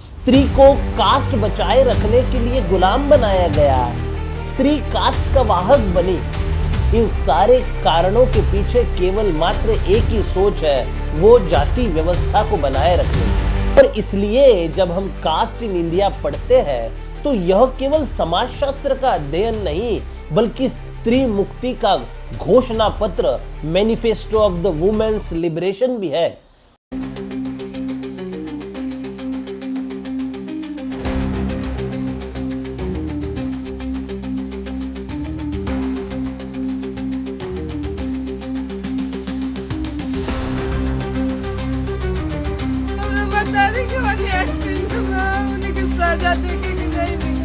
स्त्री को कास्ट बचाए रखने के लिए गुलाम बनाया गया, स्त्री कास्ट का वाहक बनी। इन सारे कारणों के पीछे केवल मात्र एक ही सोच है, वो जाति व्यवस्था को बनाए रखने की। और इसलिए जब हम कास्ट इन इंडिया पढ़ते हैं तो यह केवल समाजशास्त्र का अध्ययन नहीं बल्कि स्त्री मुक्ति का घोषणा पत्र, manifesto of the women's liberation भी है। बताने के बाद उन्हें सजा देके नहीं मिली।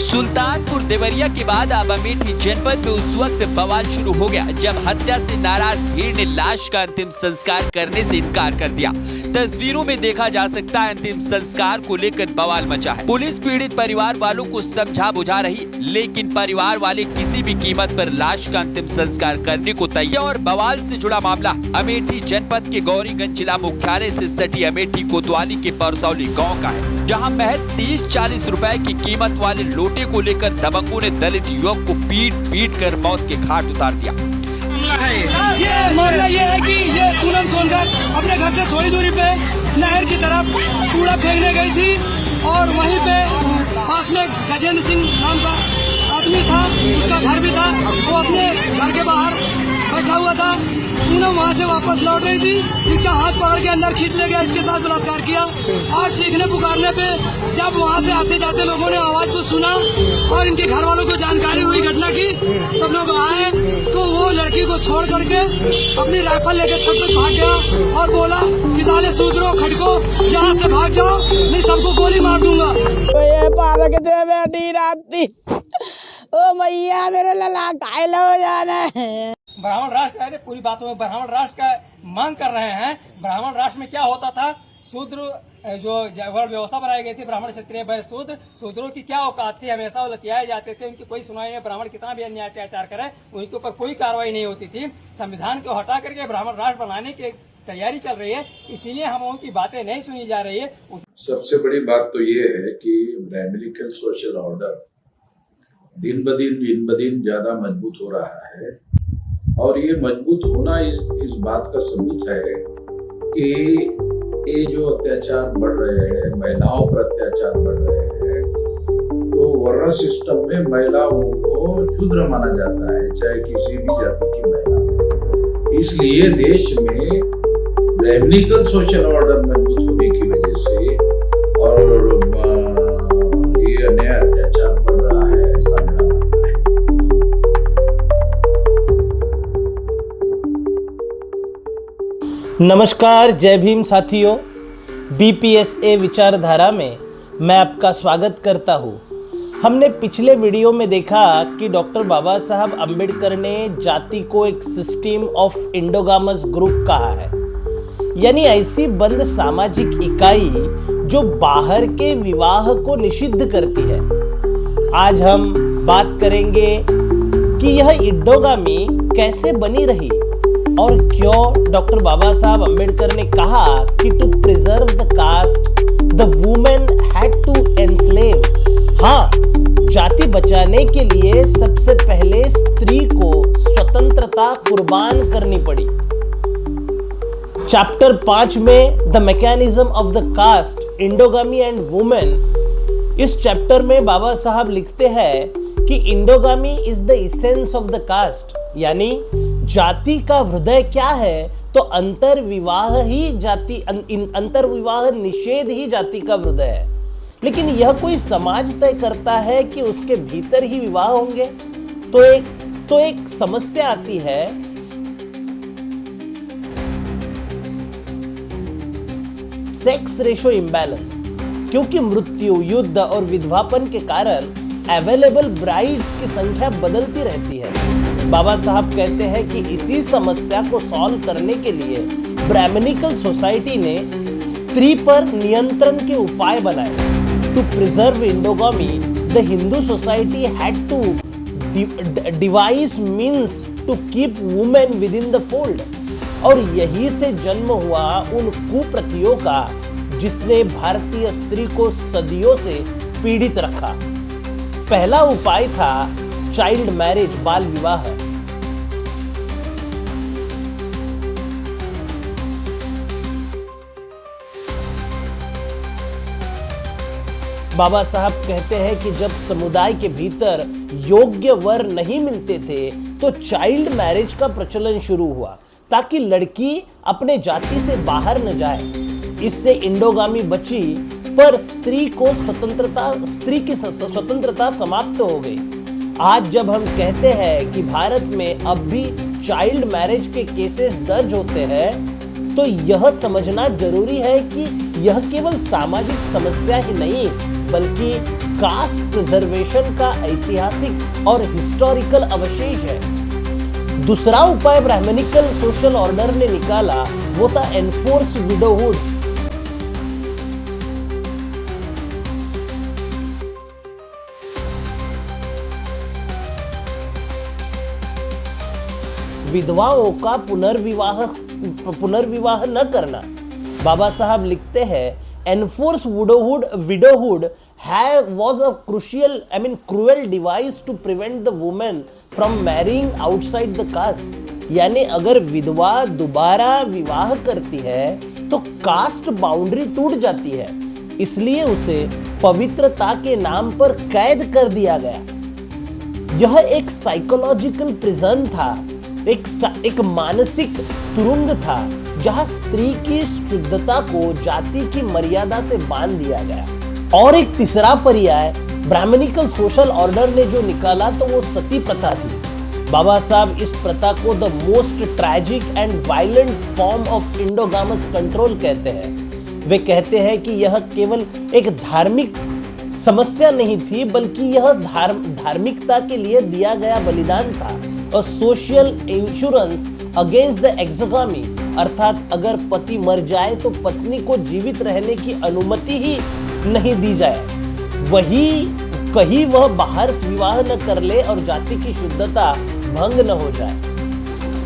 सुल्तानपुर देवरिया के बाद अब अमेठी जनपद में उस वक्त बवाल शुरू हो गया जब हत्या से नाराज भीड़ ने लाश का अंतिम संस्कार करने से इनकार कर दिया। तस्वीरों में देखा जा सकता है अंतिम संस्कार को लेकर बवाल मचा है। पुलिस पीड़ित परिवार वालों को समझा बुझा रही, लेकिन परिवार वाले किसी भी कीमत पर लाश का अंतिम संस्कार करने को तैयार। और बवाल से जुड़ा मामला अमेठी जनपद के गौरीगंज जिला मुख्यालय से सटी अमेठी कोतवाली के परसौली गाँव का है, जहाँ महज 30-40 रुपए की कीमत वाले लोटे को लेकर दबंगों ने दलित युवक को पीट कर मौत के घाट उतार दिया। ये मामला ये है कि ये पूनम सोनकर अपने घर से थोड़ी दूरी पे नहर की तरफ कूड़ा फेंकने गई थी और वहीं पे पास में गजेंद्र सिंह नाम का आदमी था, उसका घर भी था, वो अपने घर के बाहर बैठा हुआ था। पूनम वहाँ से वापस लौट रही थी, इसका हाथ पकड़ के अंदर खींच ले गया, इसके साथ बलात्कार किया और चीखने पुकारने पे जब वहाँ से आते जाते लोगों ने आवाज को सुना और इनके घर वालों को जानकारी हुई घटना की, सब लोग आए तो वो लड़की को छोड़ करके अपनी राइफल लेके छत पे भाग गया और बोला कि साले सूत्रो खटको यहाँ से भाग जाओ, नहीं सबको गोली मार दूंगा। ये पार्क दे बेटी राती ओ मैया मेरे लला घायल हो जाना है। ब्राह्मण राष्ट्र है, पूरी बातों में ब्राह्मण राष्ट्र का मांग कर रहे हैं। ब्राह्मण राष्ट्र में क्या होता था, शूद्र जो व्यवस्था बनाई गई थी, ब्राह्मण क्षत्रिय वैश्य शूद्र, शूद्रों की क्या औकात थी, हमेशा वो लतियाए जाते थे, उनकी कोई सुनवाई नहीं। ब्राह्मण कितना भी अन्याय अत्याचार करे उनके ऊपर कोई कार्रवाई नहीं होती थी। संविधान को हटा करके ब्राह्मण राष्ट्र बनाने की तैयारी चल रही है, इसीलिए हम उनकी बातें नहीं सुनी जा रही है। सबसे बड़ी बात तो ये है कि बिब्लिकल सोशल ऑर्डर दिन ब दिन ज्यादा मजबूत हो रहा है और ये मजबूत होना इस बात का सबूत है कि ये जो अत्याचार बढ़ रहे हैं, महिलाओं पर अत्याचार बढ़ रहे हैं, तो वर्ण सिस्टम में महिलाओं को शूद्र माना जाता है, चाहे किसी भी जाति की महिला। इसलिए देश में बिब्लिकल सोशल ऑर्डर मजबूत होने की वजह से और ये अन्याय अत्याचार बढ़ रहा है, ऐसा मेरा मानना है। नमस्कार, जय भीम साथियों। बीपीएसए विचारधारा में मैं आपका स्वागत करता हूँ। हमने पिछले वीडियो में देखा कि डॉक्टर बाबा साहब अम्बेडकर ने जाति को एक सिस्टम ऑफ एंडोगामस ग्रुप कहा है, यानी ऐसी बंद सामाजिक इकाई जो बाहर के विवाह को निषिद्ध करती है। आज हम बात करेंगे कि यह एंडोगामी कैसे बनी रही और क्यों डॉक्टर बाबा साहब अम्बेडकर ने कहा कि to preserve the caste the women had to enslave. हाँ, जाति बचाने के लिए सबसे पहले स्त्री को स्वतंत्रता कुर्बान करनी पड़ी। चैप्टर 5 में the mechanism of the caste, endogamy and women, इस चैप्टर में बाबा साहब लिखते हैं कि endogamy is the essence of the caste, यानी जाति का हृदय क्या है, तो अंतर्विवाह ही जाति, अंतर्विवाह निषेध ही जाति का हृदय है। लेकिन यह कोई समाज तय करता है कि उसके भीतर ही विवाह होंगे, तो एक समस्या आती है। सेक्स रेशो इम्बैलेंस, क्योंकि मृत्यु, युद्ध और विधवापन के कारण अवेलेबल ब्राइड्स की संख्या बदलती रहती है। बाबा साहब कहते हैं कि इसी समस्या को सॉल्व करने के लिए ब्राह्मणिकल सोसाइटी ने स्त्री पर नियंत्रण के उपाय बनाए। To preserve endogamy, the Hindu society had to devise means to keep women within the fold. और यही से जन्म हुआ उन कुप्रथियों का जिसने भारतीय स्त्री को सदियों से पीड़ित रखा। पहला उपाय था चाइल्ड मैरिज, बाल विवाह। बाबा साहब कहते हैं कि जब समुदाय के भीतर योग्य वर नहीं मिलते थे तो चाइल्ड मैरिज का प्रचलन शुरू हुआ ताकि लड़की अपने जाति से बाहर न जाए। इससे इंडोगामी बची, पर स्त्री की स्वतंत्रता समाप्त हो गई। आज जब हम कहते हैं कि भारत में अब भी चाइल्ड मैरिज के केसेस दर्ज होते हैं तो यह समझना जरूरी है कि यह केवल सामाजिक समस्या ही नहीं बल्कि कास्ट प्रिजर्वेशन का ऐतिहासिक और हिस्टोरिकल अवशेष है। दूसरा उपाय ब्राह्मणिकल सोशल ऑर्डर ने निकाला वो था एनफोर्स विडोहुड। विधवाओं का पुनर्विवाह न करना। बाबा साहब लिखते हैं enforce widowhood was a cruel device to prevent the woman from marrying outside the caste। यानी अगर विधवा दोबारा विवाह करती है तो कास्ट बाउंड्री टूट जाती है, इसलिए उसे पवित्रता के नाम पर कैद कर दिया गया। यह एक साइकोलॉजिकल प्रिजन था, एक मानसिक तुरुंग था जहां स्त्री की शुद्धता को जाति की मर्यादा से बांध दिया गया। और एक तीसरा पर्याय ब्राह्मणिकल सोशल ऑर्डर ने जो निकाला तो वो सती प्रथा थी। बाबा साहब इस प्रथा को the most tragic and violent form of endogamous control कहते हैं। वे कहते हैं कि यह केवल एक धार्मिक समस्या नहीं थी बल्कि यह धार्मिकता के लिए दिया गया बलिदान था और सोशल इंश्योरेंस अगेंस्ट द एक्सोगामी, अर्थात अगर पति मर जाए तो पत्नी को जीवित रहने की अनुमति ही नहीं दी जाए, कहीं वह बाहर विवाह न कर ले और जाति की शुद्धता भंग न हो जाए।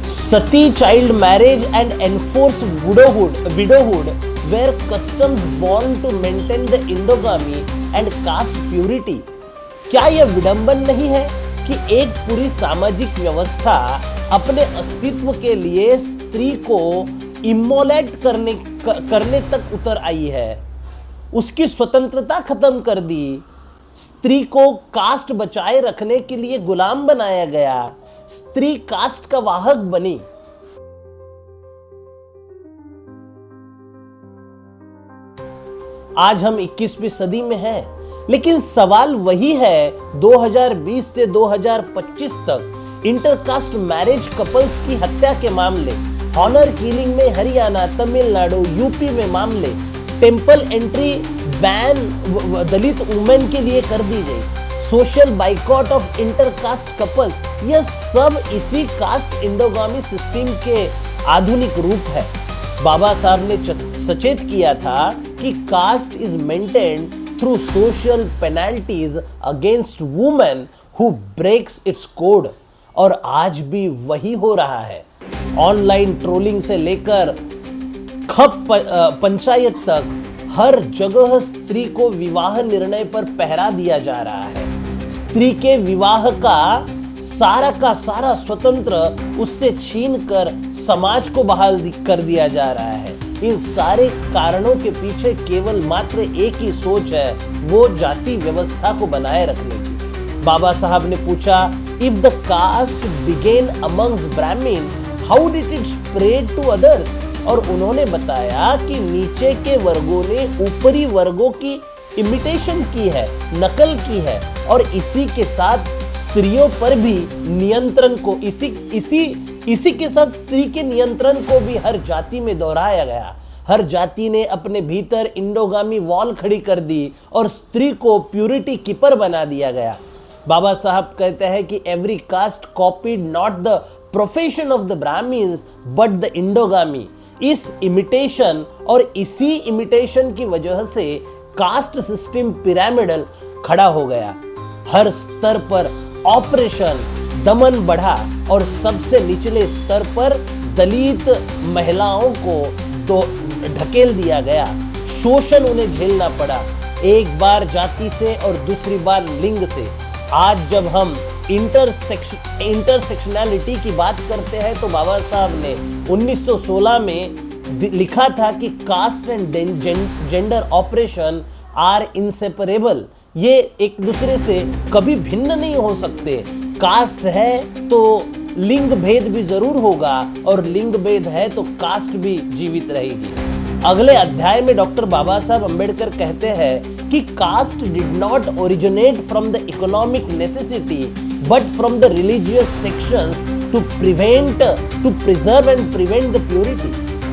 Sati, child marriage and enforce widowhood were customs born to maintain the endogamy and caste purity। क्या यह विडंबन नहीं है कि एक पूरी सामाजिक व्यवस्था अपने अस्तित्व के लिए स्त्री को इमोलेट करने तक उतर आई है, उसकी स्वतंत्रता खत्म कर दी, स्त्री को कास्ट बचाए रखने के लिए गुलाम बनाया गया, स्त्री कास्ट का वाहक बनी। आज हम 21वीं सदी में हैं, लेकिन सवाल वही है 2020 से 2025 तक इंटरकास्ट मैरिज कपल्स की हत्या के मामले, ऑनर किलिंग में हरियाणा, तमिलनाडु, यूपी में मामले, टेंपल एंट्री बैन दलित वुमेन के लिए कर दी गई, social boycott of intercaste couples, यह सब इसी कास्ट इंडोगामी सिस्टम के आधुनिक रूप है। बाबा साहब ने सचेत किया था कि caste is maintained through social penalties against women who breaks its code, और आज भी वही हो रहा है। ऑनलाइन ट्रोलिंग से लेकर खप पंचायत तक हर जगह स्त्री को विवाह निर्णय पर पहरा दिया जा रहा है। स्त्री के विवाह का सारा स्वतंत्र उससे छीनकर समाज को बहाल कर दिया जा रहा है। इन सारे कारणों के पीछे केवल मात्र एक ही सोच है, वो जाति व्यवस्था को बनाए रखने की। बाबा साहब ने पूछा, if the caste began amongst Brahmin, how did it spread to others? और उन्होंने बताया कि नीचे के वर्गों ने ऊपरी वर्गों की इमिटेशन की है, नकल की है, और इसी के साथ स्त्रियों पर भी नियंत्रण को इसी के साथ स्त्री के नियंत्रण को भी हर जाति में दोहराया गया। हर जाति ने अपने भीतर इंडोगामी वॉल खड़ी कर दी और स्त्री को प्यूरिटी कीपर बना दिया गया। बाबा साहब कहते हैं कि every caste copied not the profession of the Brahmins but the endogamy. इस इमिटेशन और इसी इमिटेशन की वजह से कास्ट सिस्टम पिरामिडल खड़ा हो गया। हर स्तर पर ऑपरेशन, दमन बढ़ा और सबसे निचले स्तर पर दलित महिलाओं को तो ढकेल दिया गया, शोषण उन्हें झेलना पड़ा, एक बार जाति से और दूसरी बार लिंग से। आज जब हम इंटरसेक्शनैलिटी की बात करते हैं तो बाबा साहब ने 1916 में लिखा था कि caste and gender operation are inseparable, ये एक दूसरे से कभी भिन्न नहीं हो सकते। कास्ट है तो लिंग भेद भी जरूर होगा और लिंग भेद है तो कास्ट भी जीवित रहेगी। अगले अध्याय में डॉक्टर बाबा साहब अम्बेडकर कहते हैं कि caste did not originate from the economic necessity but from the religious sections to preserve and prevent the purity.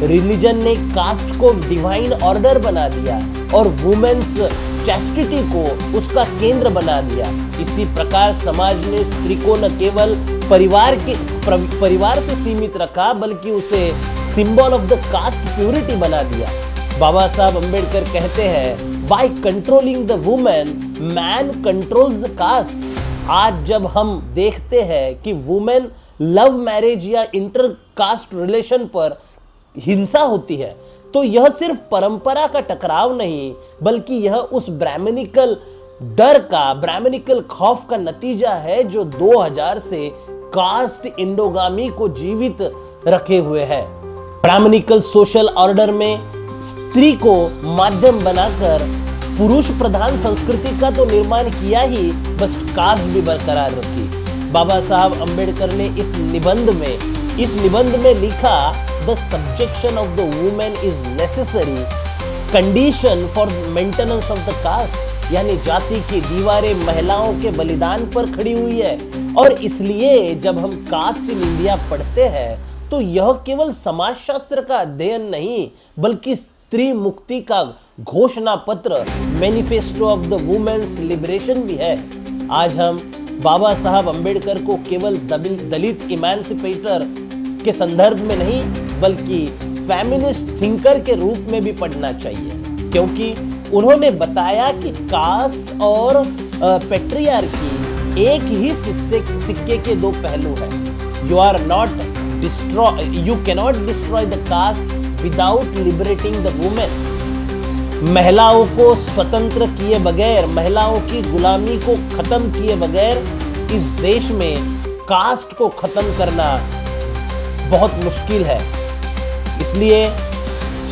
Religion ने कास्ट को डिवाइन ऑर्डर बना दिया और वुमेन्स चैस्टिटी को उसका केंद्र बना दिया। इसी प्रकार समाज ने स्त्री को न केवल परिवार से सीमित रखा बल्कि उसे symbol of the caste purity बना दिया। बाबा साहब अम्बेडकर कहते हैं, by controlling the women man controls the caste. आज जब हम देखते हैं कि वुमेन लव मैरिज या इंटर कास्ट रिलेशन पर हिंसा होती है तो यह सिर्फ परंपरा का टकराव नहीं बल्कि यह उस ब्राह्मणिकल डर का, ब्राह्मणिकल खौफ का नतीजा है जो 2000 से कास्ट इंडोगामी को जीवित रखे हुए है। ब्राह्मणिकल सोशल ऑर्डर में स्त्री को माध्यम बनाकर पुरुष प्रधान संस्कृति का तो निर्माण किया ही, बस कास्ट भी बरकरार रखी। बाबा साहब अम्बेडकर ने इस निबंध में लिखा, the subjection of the women is necessary condition for maintenance of the caste, यानी जाति की दीवारें महिलाओं के बलिदान पर खड़ी हुई है। और इसलिए जब हम कास्ट इन इंडिया पढ़ते हैं तो यह केवल समाजशास्त्र का अध्ययन नहीं बल्कि स्त्री मुक्ति का घोषणा पत्र, manifesto of the women's liberation भी है। आज हम बाबा साहब अम्बेडकर को केवल दलित इमेंसिपेटर के संदर्भ में नहीं बल्कि फेमिनिस्ट थिंकर के रूप में भी पढ़ना चाहिए, क्योंकि उन्होंने बताया कि कास्ट और पैट्रियार्की एक ही सिक्के के दो पहलू हैं। You cannot destroy the caste without liberating the women. महिलाओं को स्वतंत्र किए बगैर, महिलाओं की गुलामी को खत्म किए बगैर इस देश में कास्ट को खत्म करना बहुत मुश्किल है। इसलिए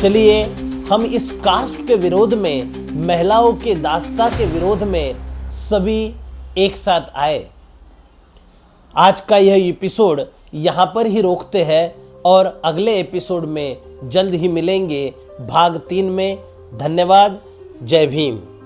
चलिए हम इस कास्ट के विरोध में, महिलाओं के दास्ता के विरोध में सभी एक साथ आए। आज का यह एपिसोड यहाँ पर ही रोकते हैं और अगले एपिसोड में जल्द ही मिलेंगे भाग 3 में। धन्यवाद। जय भीम।